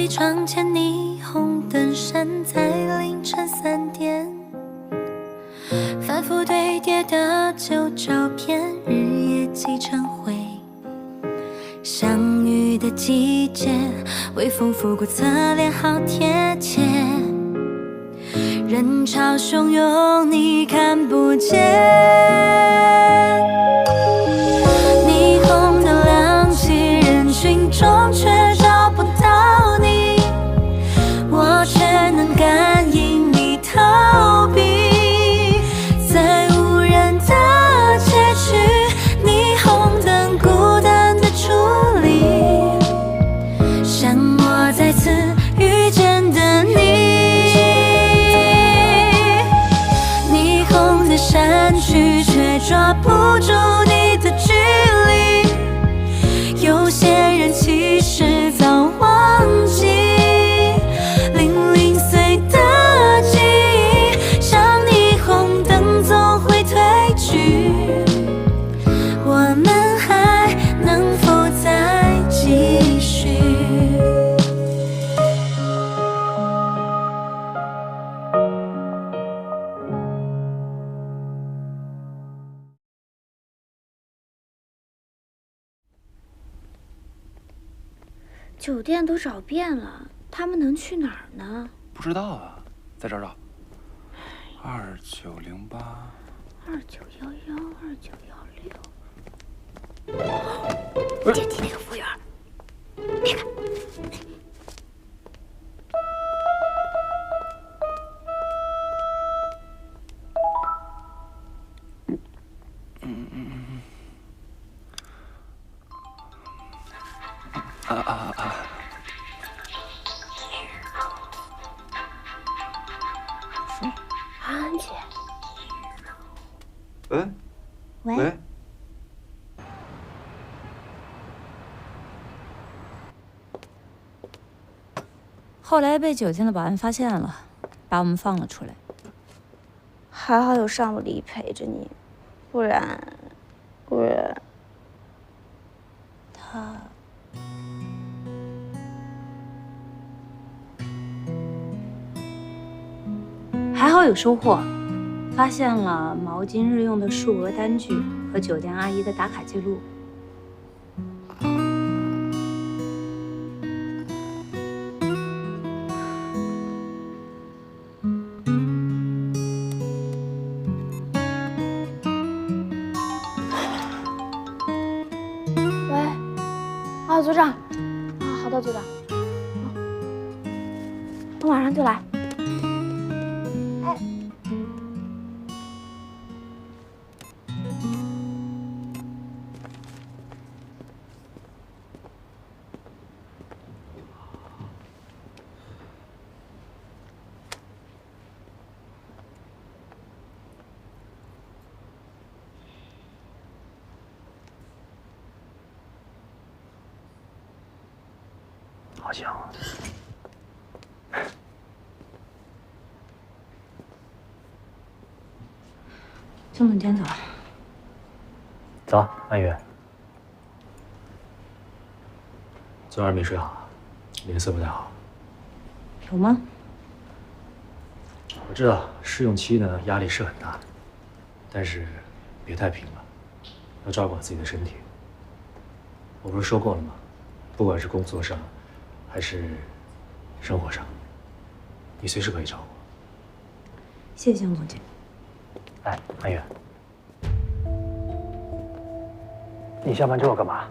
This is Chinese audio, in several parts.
窗前霓虹灯闪在凌晨3点，反复堆叠的旧照片，日夜积成灰。相遇的季节，微风拂过侧脸，好贴切。人潮汹涌，你看不见。霓虹灯亮起，人群中却找不到你，我却能感应你逃避。在无人的街区，霓虹灯孤单的矗立，像我再次遇见的你。霓虹的闪去，却抓不住你的距离。有些人其实早忘记，零零碎的记忆，像霓虹灯总会褪去。我们还能否再继续？酒店都找遍了，他们能去哪儿呢？不知道啊，再找找。2908、2911、2916。电梯那个服务员，别看。安姐。喂。后来被酒店的保安发现了，把我们放了出来。还好有尚武黎陪着你，不然他还好有收获，发现了毛巾日用的数额单据和酒店阿姨的打卡记录。组长，好的，组长，我马上就来。哎，好香啊！江总监走。走，安宇。昨晚没睡好，脸色不太好。有吗？我知道试用期呢压力是很大的，但是别太拼了，要照顾好自己的身体。我不是说过了吗？不管是工作上，还是生活上，你随时可以找我。谢谢江总监。哎，安远，你下班之后干嘛？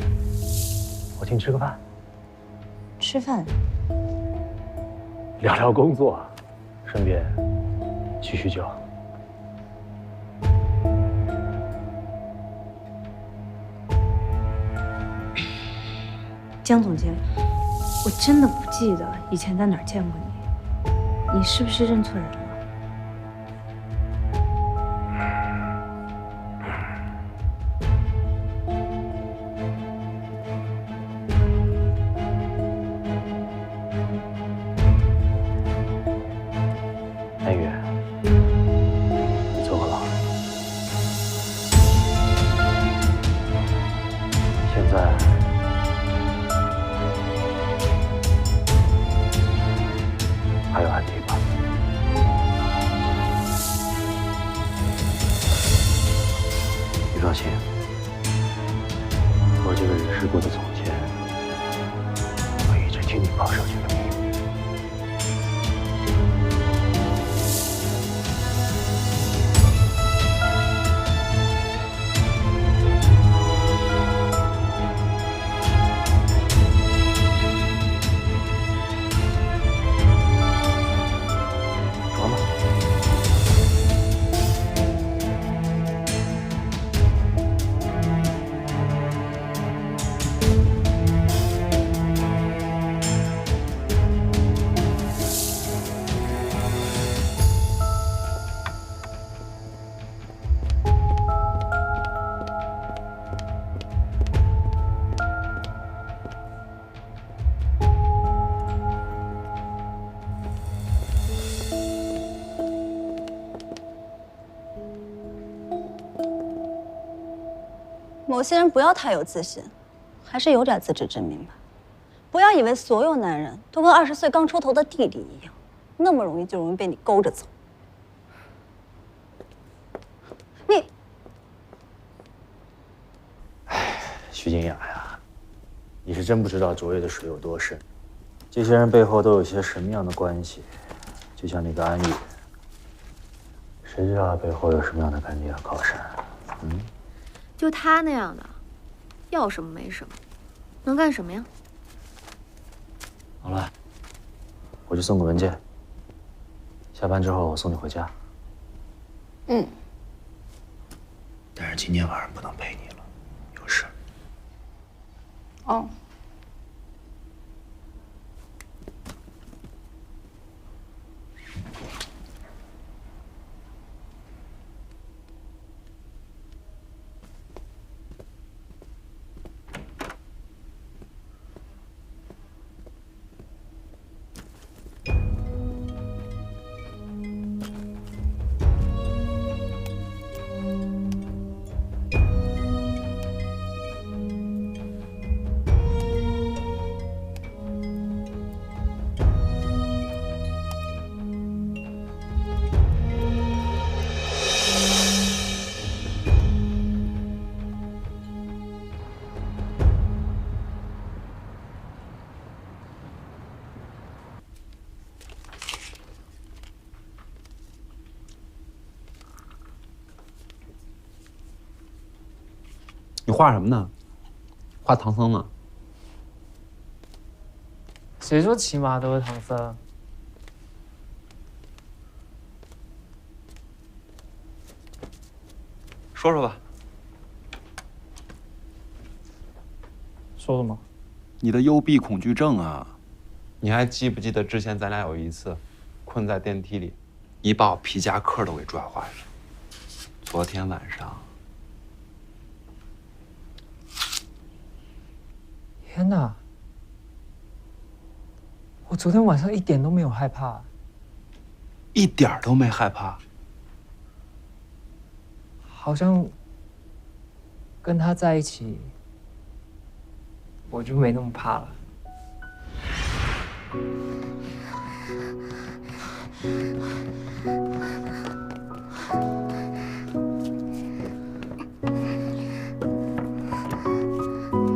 我请你吃个饭。吃饭？聊聊工作，顺便叙叙旧。江总监，我真的不记得以前在哪儿见过你，你是不是认错人了？安宇，你坐过牢了，现在徐少卿，我这个人事部的总监，会一直替你保守这个秘密。装吧。某些人不要太有自信，还是有点自知之明吧。不要以为所有男人都跟20岁刚出头的弟弟一样，那么容易被你勾着走。你，徐静雅呀，你是真不知道卓越的水有多深，这些人背后都有些什么样的关系？就像那个安逸，谁知道他背后有什么样的干爹和靠山？嗯。就他那样的，要什么没什么，能干什么呀？好了，我去送个文件。下班之后我送你回家。嗯。但是今天晚上不能陪你了，有事。哦。你画什么呢？画唐僧呢？谁说骑马都是唐僧？说说吧。说什么？你的幽闭恐惧症啊！你还记不记得之前咱俩有一次困在电梯里，你把我皮夹克都给拽坏了。昨天晚上。天哪！我昨天晚上一点都没有害怕，一点都没害怕。好像跟他在一起，我就没那么怕了。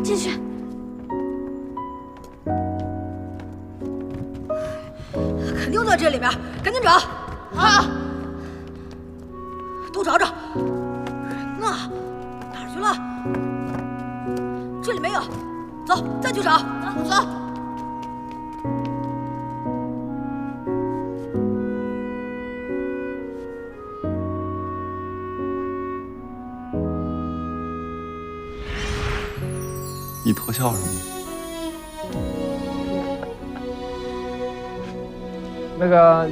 进去。肯定在这里面，赶紧找！啊！都找找。人呢？哪儿去了？这里没有。走，再去找。走。你偷笑什么？那个，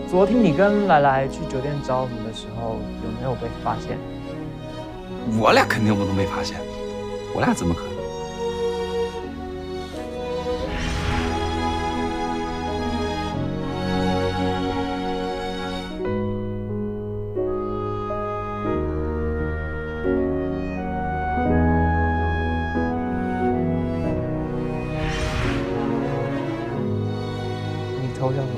昨天你跟来来去酒店找我们的时候，有没有被发现？我俩肯定不能被发现，我俩怎么可能？偷笑什么？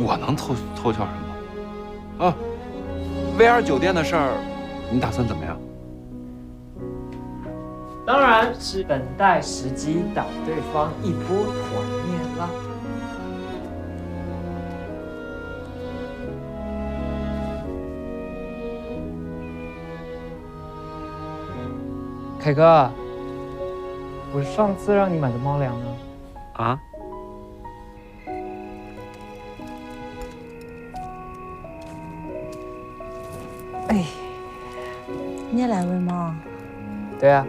我能偷笑什么？啊， VR 酒店的事儿，你打算怎么样？当然是等待时机打对方一波团灭了。凯哥，我上次让你买的猫粮呢？啊？哎，你也来喂猫？对啊。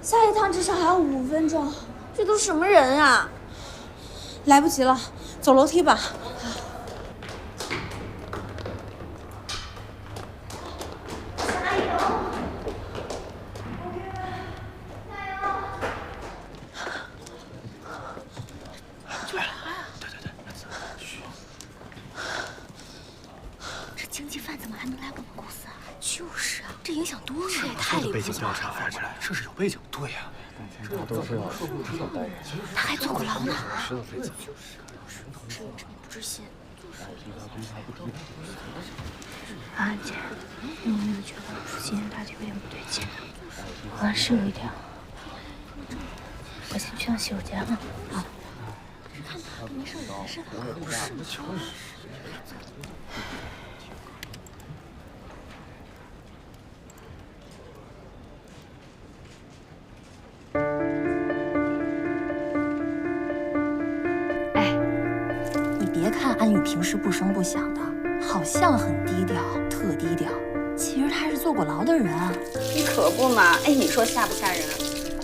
下一趟至少还要5分钟，这都什么人啊？来不及了，走楼梯吧。这经济犯怎么还能来我们公司啊？就是啊，这影响多大，这也太离谱了。调查发过来，这是有背景。对呀，这都是要带人。他还坐过牢呢。石头飞机。这有证明不知心。安姐，你有没有觉得今天大姐有点不对劲？好像是有一点。我先去趟洗手间了。啊。看他跟没事人似的，不是吗？别看安宇平时不声不响的，好像很低调，特低调，其实他是坐过牢的人。你可不嘛！哎，你说吓不吓人？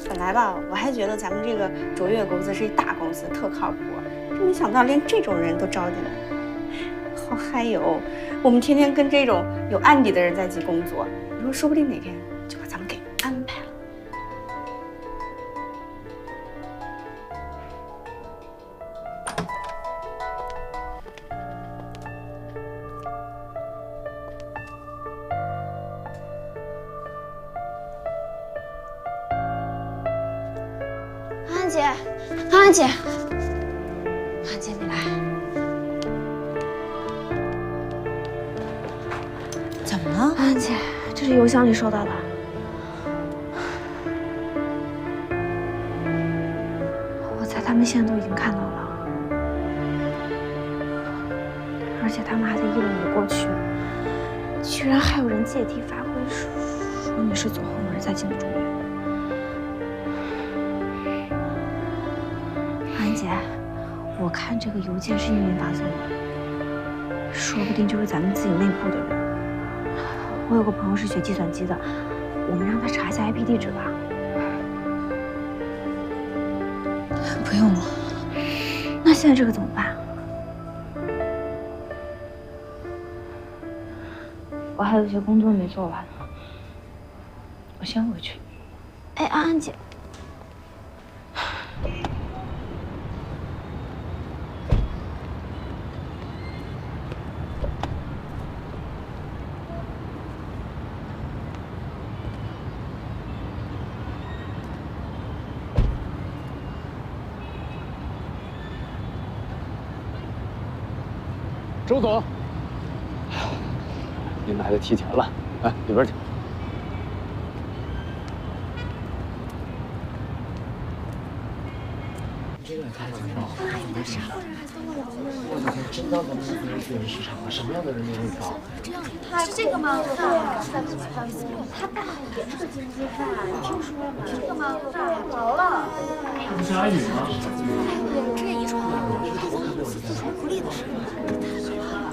本来吧，我还觉得咱们这个卓越公司是一大公司，特靠谱，没想到连这种人都招进来。好嗨哟！我们天天跟这种有案底的人在一起工作，你说说不定哪天就把咱们给安排了。安姐，安姐，安姐，你来。怎么了？安姐，这是邮箱里收到的。我猜他们现在都已经看到了，而且他们还在议论你的过去，居然还有人借题发挥，说你是走后门才进的中院。安姐，我看这个邮件是匿名发送的，说不定就是咱们自己内部的人。我有个朋友是学计算机的，我们让他查一下 IP 地址吧。不用了。那现在这个怎么办？我还有一些工作没做完呢，我先回去。哎，安安姐。周总，您来的提前了，来里边请。真当咱们是资源市场了，什么样的人都会招。是这个吗？不好意思，他爸也是个经济犯，听说了吗？这个吗？太牢了。这不是安宇吗？这遗传自主不利的事，这太可怕了。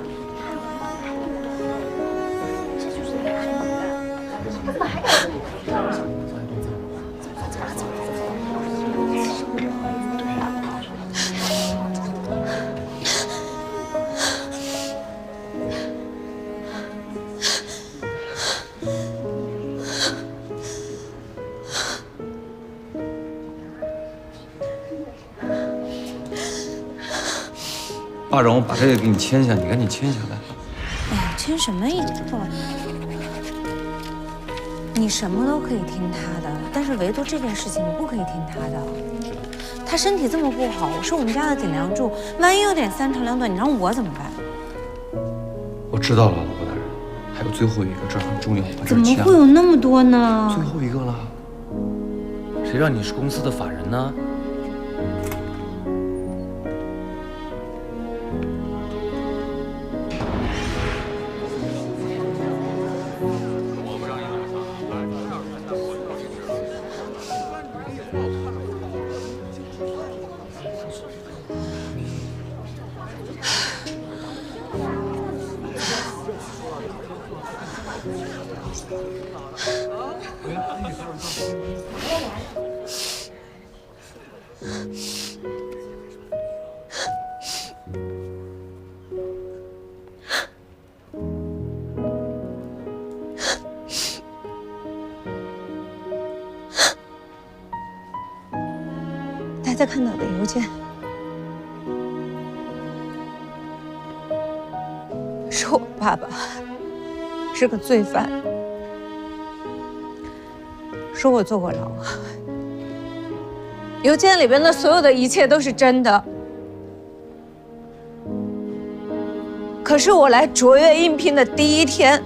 这就是那个安宇，他怎么还敢？走吧，走吧，走吧。爸让我把这个给你签下，你赶紧签下来。哎呀，签什么一点不？你什么都可以听他的，但是唯独这件事情你不可以听他的。他身体这么不好，我是我们家的顶梁柱，万一有点三长两短，你让我怎么办？我知道了，老婆大人，还有最后一个，这很重要，把这怎么签了。会有那么多呢？最后一个了。谁让你是公司的法人呢？大家看到的邮件是我爸爸是个罪犯，说我坐过牢。邮件里边的所有的一切都是真的，可是我来卓越应聘的第一天，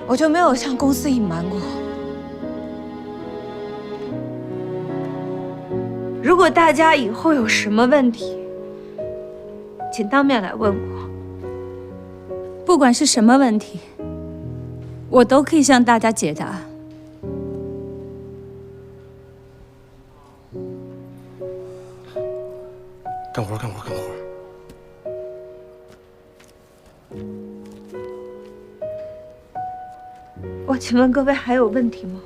我就没有向公司隐瞒过。如果大家以后有什么问题，请当面来问我。不管是什么问题，我都可以向大家解答。干活，干活，干活。我请问各位还有问题吗？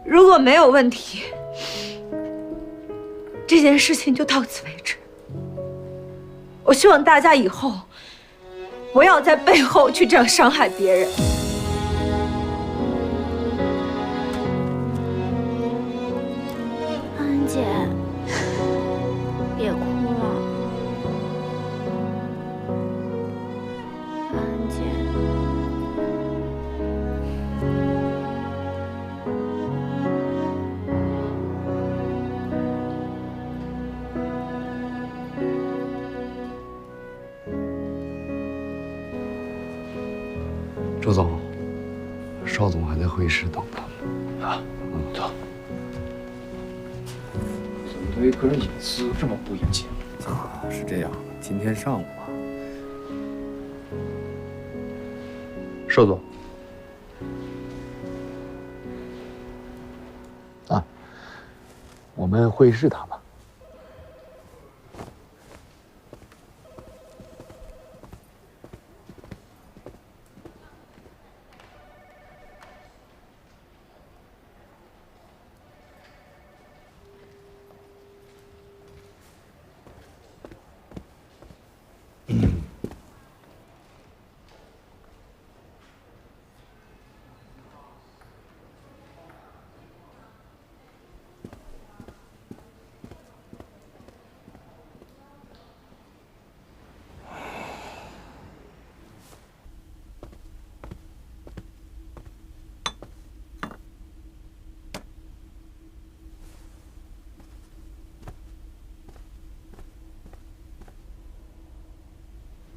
如果没有问题，这件事情就到此为止。我希望大家以后不要在背后去这样伤害别人。安姐，别哭了。安姐。周总，邵总还在会议室等他们。啊，走。怎么对于个人隐私这么不严谨？啊，是这样。今天上午啊，邵总。啊，我们会议室谈吧。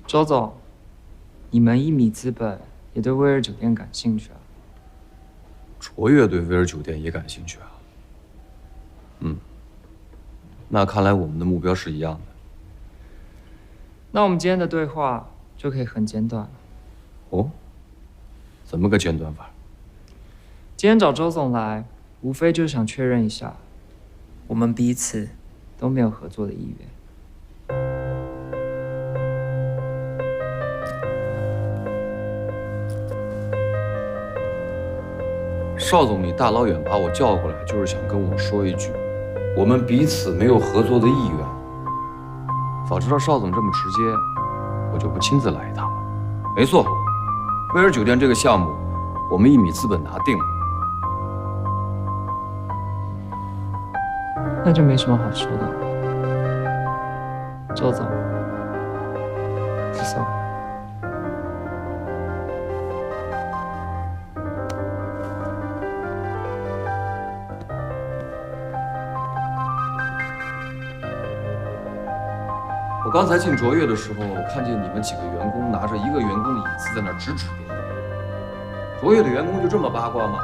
周总，你们一米资本也对威尔酒店感兴趣啊？卓越对威尔酒店也感兴趣啊。那看来我们的目标是一样的。那我们今天的对话就可以很简短了。哦，怎么个简短法？今天找周总来，无非就是想确认一下，我们彼此都没有合作的意愿。邵总，你大老远把我叫过来，就是想跟我说一句，我们彼此没有合作的意愿。早知道邵总这么直接，我就不亲自来一趟了。没错，威尔酒店这个项目，我们一米资本拿定了。那就没什么好说的。周总，走。我刚才进卓越的时候，看见你们几个员工拿着一个员工的隐私在那指指点点。卓越的员工就这么八卦吗？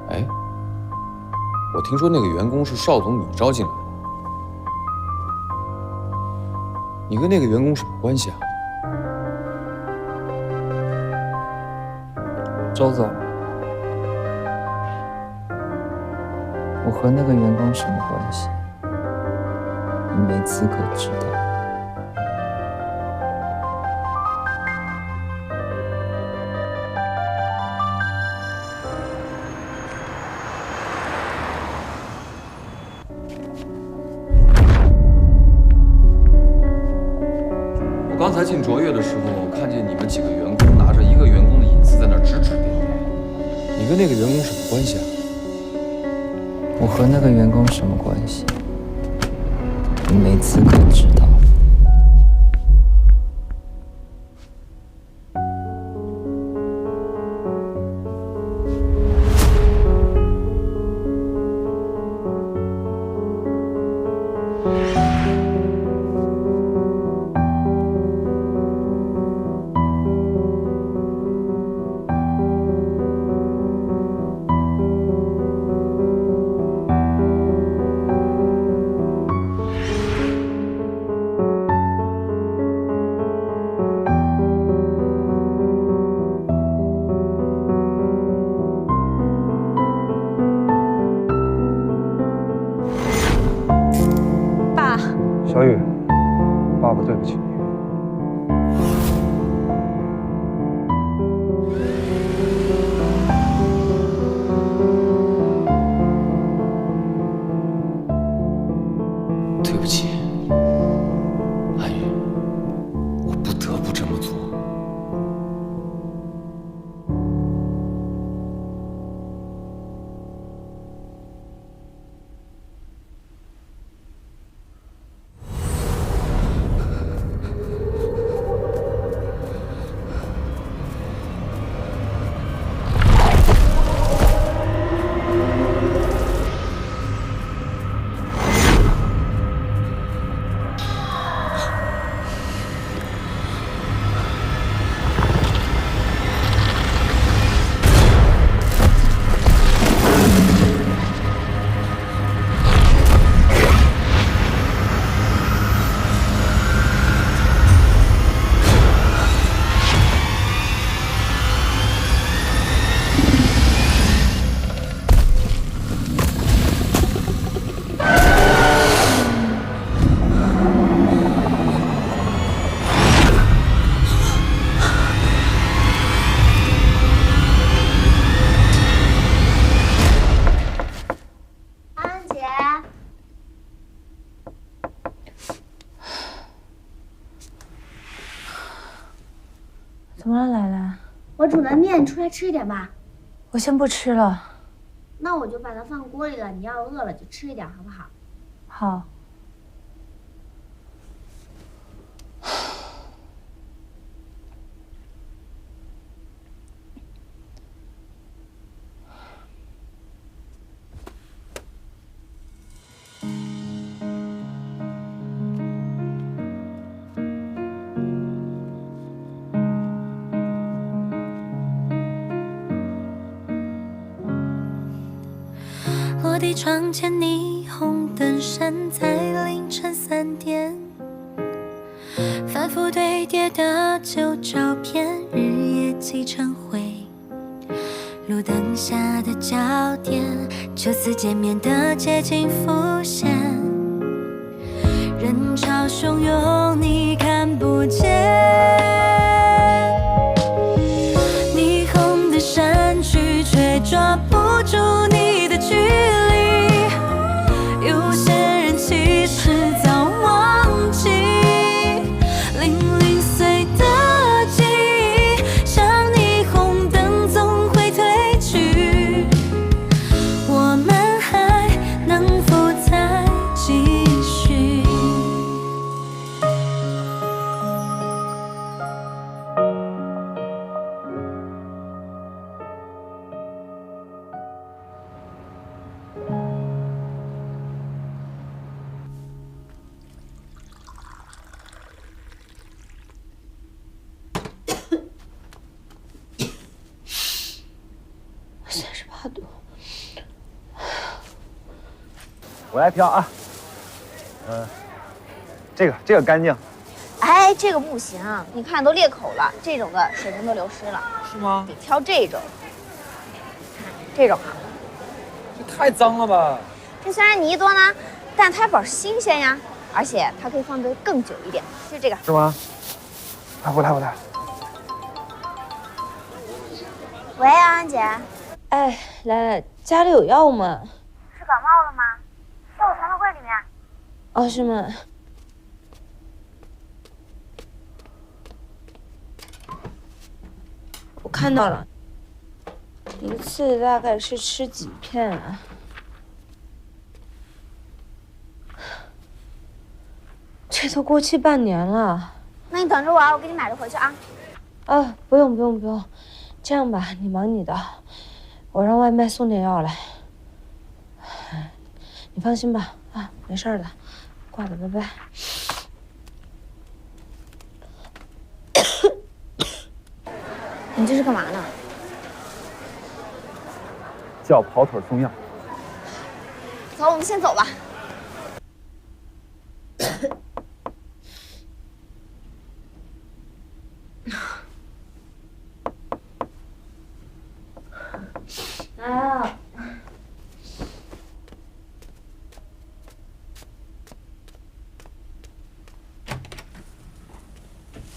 哎，我听说那个员工是邵总你招进来的，你跟那个员工什么关系啊？周总，我和那个员工什么关系？你没资格知道。我刚才进卓越的时候，看见你们几个员工拿着一个员工的隐私在那指指点点。你跟那个员工什么关系啊？我和那个员工什么关系？你没资格知道。小雨，爸爸对不起你。对不起，安宇，我不得不这么做。怎么了，来来？我煮的面，你出来吃一点吧。我先不吃了。那我就把它放锅里了，你要饿了就吃一点，好不好？好。落地窗前霓虹灯闪在凌晨3点，反复堆叠的旧照片，日夜积成灰。路灯下的焦点，初次见面的街景浮现，人潮汹涌，你看不见。霓虹的闪去，却抓不住你的距离。有些人其实早忘记，零零碎的记忆，像霓虹灯总会褪去。我们还能我来挑啊。这个干净。哎，这个不行，你看都裂口了，这种的水分都流失了。是吗？得挑这种，这种好。这太脏了吧！这虽然泥多呢，但它保持新鲜呀，而且它可以放得更久一点。就这个。是吗？啊，我来。喂，安安姐。哎，来，家里有药吗？是感冒了吗？在我床头柜里面。哦，是吗？我看到了，一次大概是吃几片啊？这都过期半年了。那你等着我啊，我给你买着回去啊。啊，不用，这样吧，你忙你的，我让外卖送点药来。你放心吧，啊，没事的，挂了，拜拜。你这是干嘛呢？叫跑腿送药。走，我们先走吧。来啊！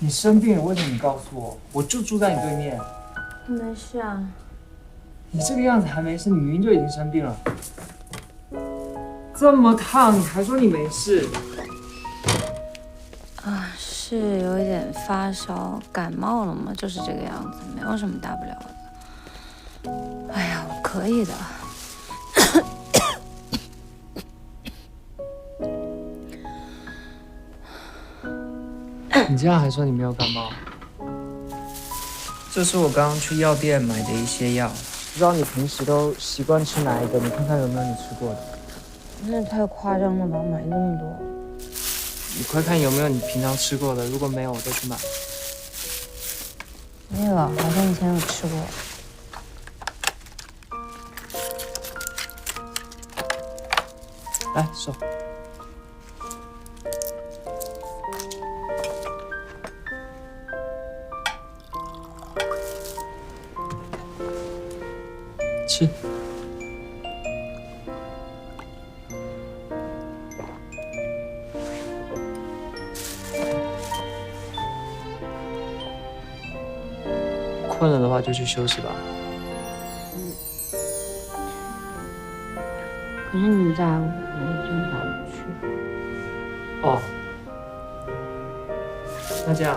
你生病了，为什么你告诉我？我就住在你对面。没事啊。你这个样子还没事，你明明就已经生病了。这么烫，你还说你没事？啊，是有一点发烧，感冒了嘛，就是这个样子，没有什么大不了的。哎呀，我可以的。你这样还说你没有感冒？这是我刚刚去药店买的一些药，不知道你平时都习惯吃哪一个？你看看有没有你吃过的。那也太夸张了吧，买那么多。你快看有没有你平常吃过的，如果没有我再去买。那个好像以前有吃过。来，手。吃。困了的话就去休息吧。可是你在，我真回不去。哦，那这样，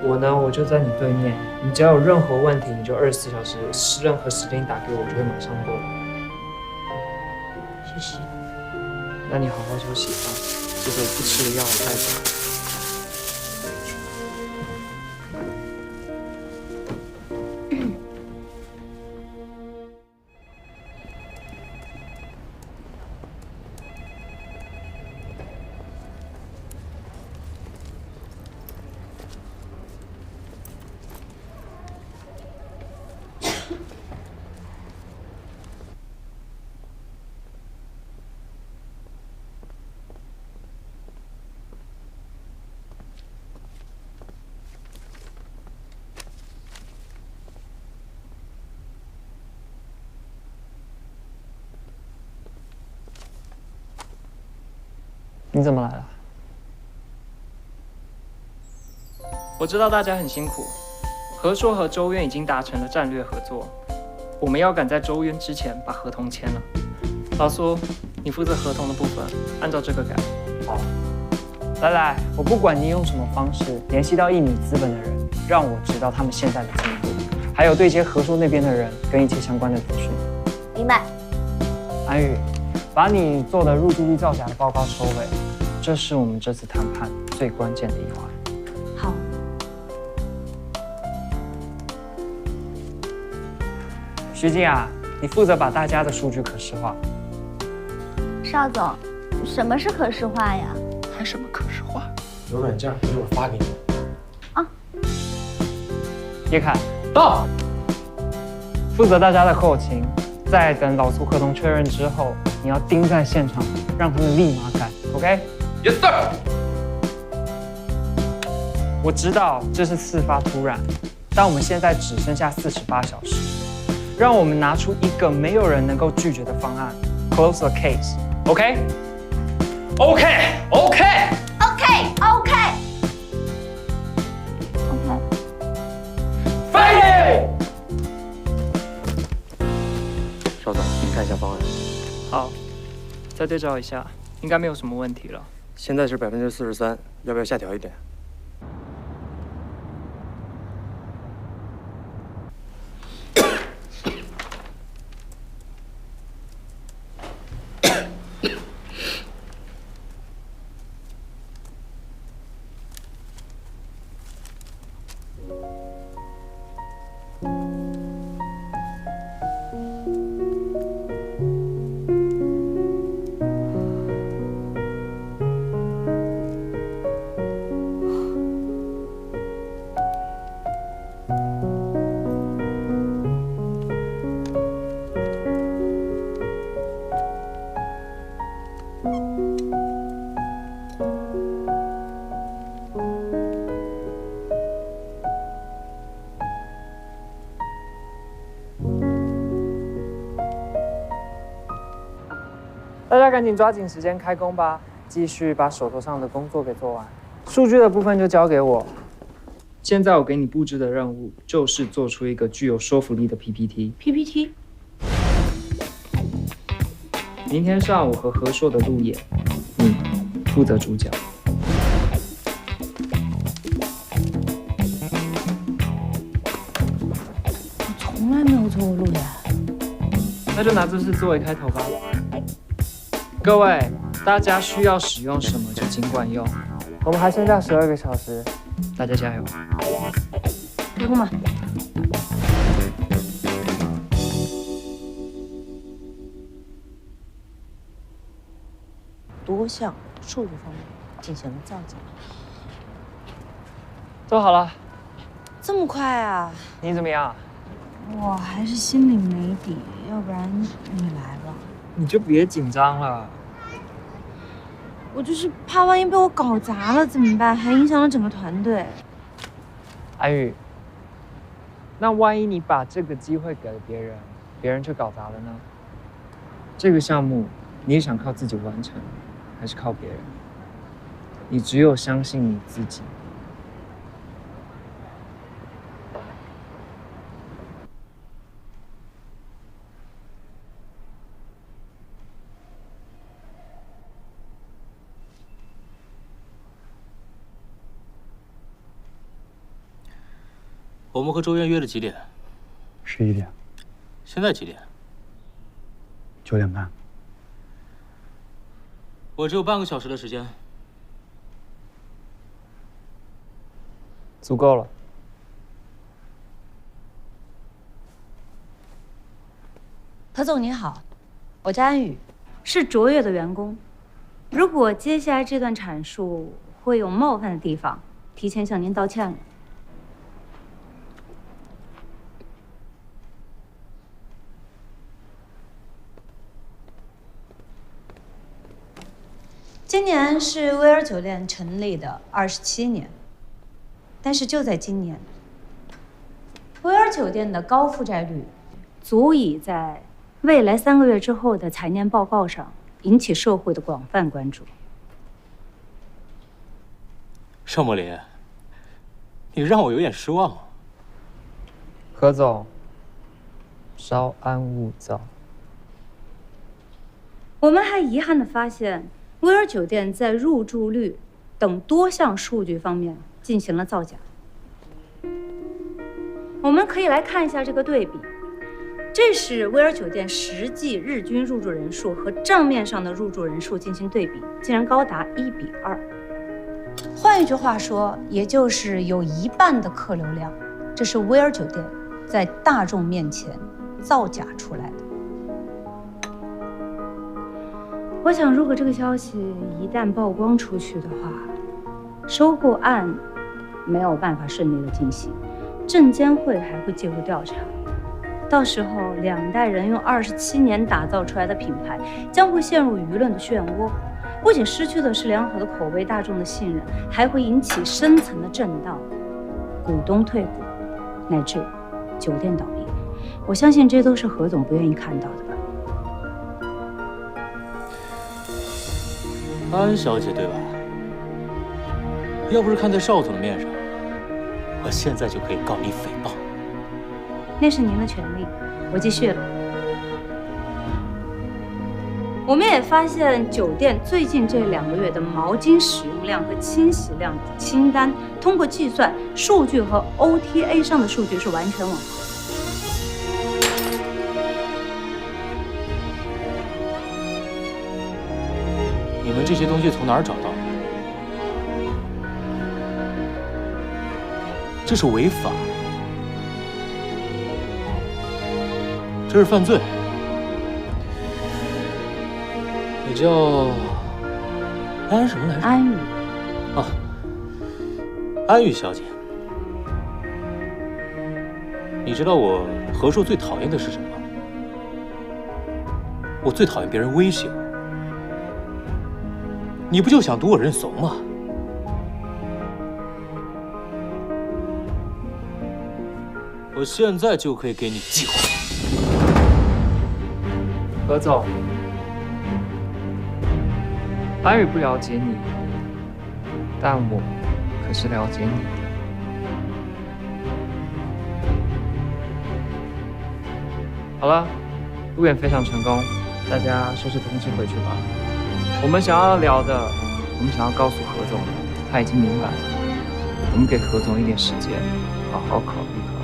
我呢，我就在你对面，你只要有任何问题，你就24小时，任何时间打给我，我就会马上过来。谢谢。那你好好休息啊，这个不吃的药我带走。你怎么来了？我知道大家很辛苦，和硕和周渊已经达成了战略合作，我们要赶在周渊之前把合同签了。老苏，你负责合同的部分，按照这个改。好。来，我不管你用什么方式联系到1米资本的人，让我知道他们现在的进度，还有对接和硕那边的人跟一切相关的资讯。明白。安宇，把你做的入住率造假的报告收尾，这是我们这次谈判最关键的一环。好。徐静啊，你负责把大家的数据可视化。邵总，什么是可视化呀？还什么可视化？有软件，一会儿发给你。啊。叶凯到，负责大家的后勤，在等老苏合同确认之后，你要盯在现场，让他们立马改 ，OK？Yes sir。我知道这是事发突然，但我们现在只剩下48小时，让我们拿出一个没有人能够拒绝的方案 ，close the case，OK？OK？OK？OK？Fighting！邵总，您看一下方案。好，再对照一下，应该没有什么问题了。现在是43%，要不要下调一点？大家赶紧抓紧时间开工吧，继续把手头上的工作给做完。数据的部分就交给我。现在我给你布置的任务就是做出一个具有说服力的 PPT。明天上午和何硕的路演，你负责主角。我从来没有做过路演。那就拿这事作为开头吧。各位，大家需要使用什么就尽管用。我们还剩下12个小时，大家加油！开工吧。多项数据方面进行了造假。做好了。这么快啊？你怎么样？我还是心里没底，要不然你来吧。你就别紧张了。我就是怕万一被我搞砸了怎么办，还影响了整个团队。安宇，那万一你把这个机会给了别人，别人却搞砸了呢？这个项目你想靠自己完成，还是靠别人？你只有相信你自己。我们和周渊约了几点？11点。现在几点？9点半。我只有半个小时的时间。足够了。何总你好，我叫安宇，是卓越的员工。如果接下来这段阐述会有冒犯的地方，提前向您道歉了。今年是威尔酒店成立的27年，但是就在今年，威尔酒店的高负债率足以在未来3个月之后的财年报告上引起社会的广泛关注。邵墨林，你让我有点失望。何总，稍安勿躁。我们还遗憾地发现，威尔酒店在入住率等多项数据方面进行了造假。我们可以来看一下这个对比，这是威尔酒店实际日均入住人数和账面上的入住人数进行对比，竟然高达1:2。换一句话说，也就是有1半的客流量，这是威尔酒店在大众面前造假出来的。我想，如果这个消息一旦曝光出去的话，收购案没有办法顺利的进行，证监会还会介入调查，到时候两代人用27年打造出来的品牌，将会陷入舆论的漩涡，不仅失去的是良好的口碑、大众的信任，还会引起深层的震荡，股东退股，乃至酒店倒闭。我相信这都是何总不愿意看到的吧。安小姐对吧？要不是看在邵总的面上，我现在就可以告你诽谤。那是您的权利，我继续了。我们也发现酒店最近这2个月的毛巾使用量和清洗量的清单，通过计算数据和 OTA 上的数据是完全吻合的。你们这些东西从哪儿找到的？这是违法，这是犯罪。你叫安什么来着？安宇。啊，安宇小姐，你知道我何硕最讨厌的是什么吗？我最讨厌别人威胁我。你不就想赌我认怂吗？我现在就可以给你计划。何总，安宇不了解你，但我可是了解你的。好了，路演非常成功，大家收拾东西回去吧。我们想要聊的，我们想要告诉何总的，他已经明白了。我们给何总一点时间，好好考虑考虑。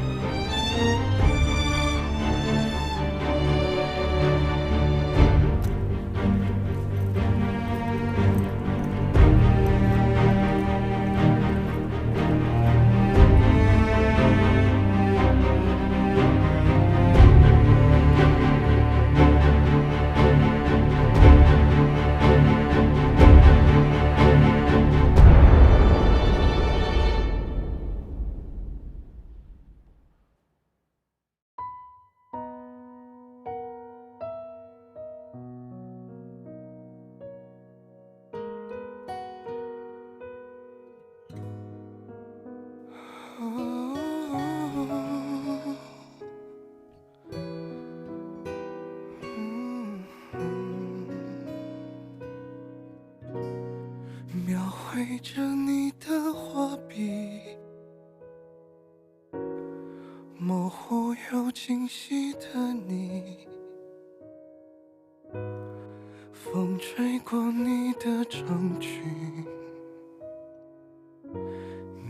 描绘着你的画笔，模糊又清晰的你，风吹过你的长裙，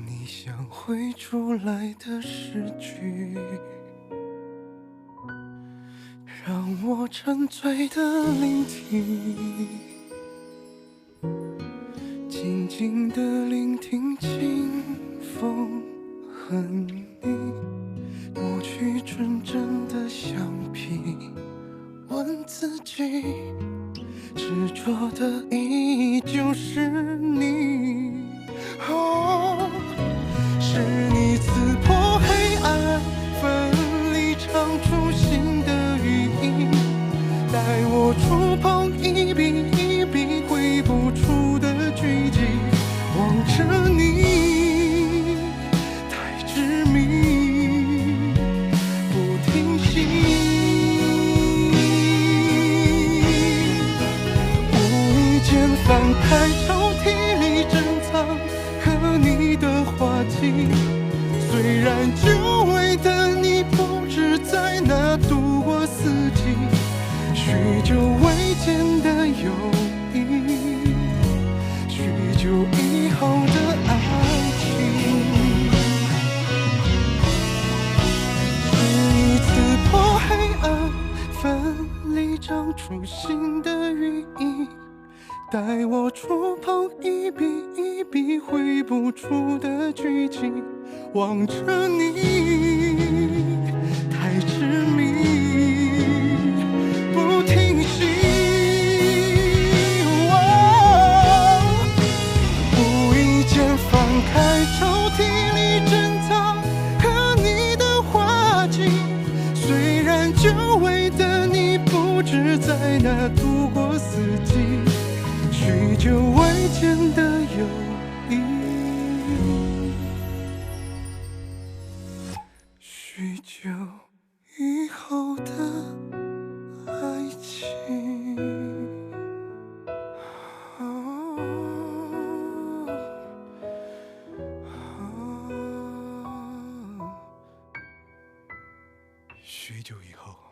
你想绘出来的诗句，让我沉醉的聆听，静静地聆听清风和你，抹去纯真的橡皮，问自己，执着的依旧是你。哦，是你刺破黑暗，奋力唱出新的语音，带我触碰一笔一笔挥不出的剧情，望着你太执迷，不停息。无意间翻开抽屉里珍藏和你的画集，虽然久违的你不知在哪度过四季，许久未见的友谊，许久以后的爱情，是你刺破黑暗，奋力长出新的寓意，带我触碰一笔一笔挥不出的剧情，望着你太执迷，不停息。无意间翻开抽屉里珍藏和你的画集，虽然间的友谊，许久以后的爱情。许久以后。